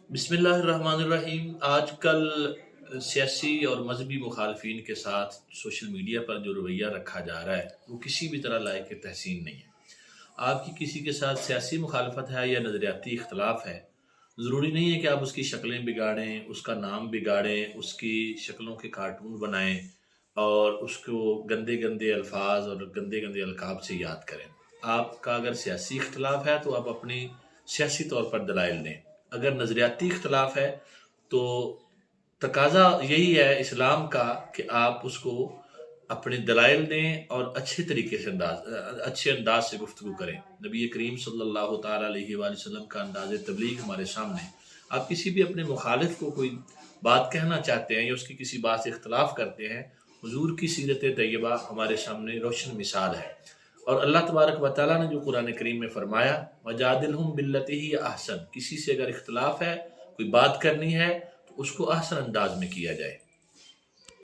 بسم اللہ الرحمن الرحیم۔ آج کل سیاسی اور مذہبی مخالفین کے ساتھ سوشل میڈیا پر جو رویہ رکھا جا رہا ہے وہ کسی بھی طرح لائق تحسین نہیں ہے۔ آپ کی کسی کے ساتھ سیاسی مخالفت ہے یا نظریاتی اختلاف ہے، ضروری نہیں ہے کہ آپ اس کی شکلیں بگاڑیں، اس کا نام بگاڑیں، اس کی شکلوں کے کارٹون بنائیں اور اس کو گندے گندے الفاظ اور گندے گندے القاب سے یاد کریں۔ آپ کا اگر سیاسی اختلاف ہے تو آپ اپنی سیاسی طور پر دلائل دیں۔ اگر نظریاتی اختلاف ہے تو تقاضا یہی ہے اسلام کا کہ آپ اس کو اپنے دلائل دیں اور اچھے انداز سے گفتگو کریں۔ نبی کریم صلی اللہ تعالیٰ علیہ وآلہ وسلم کا انداز تبلیغ ہمارے سامنے۔ آپ کسی بھی اپنے مخالف کو کوئی بات کہنا چاہتے ہیں یا اس کی کسی بات سے اختلاف کرتے ہیں، حضور کی سیرت طیبہ ہمارے سامنے روشن مثال ہے۔ اور اللہ تبارک و تعالیٰ نے جو قرآن کریم میں فرمایا وَجَادِلْهُمْ بِالَّتِي هِيَ أَحْسَنُ، کسی سے اگر اختلاف ہے، کوئی بات کرنی ہے تو اس کو احسن انداز میں کیا جائے۔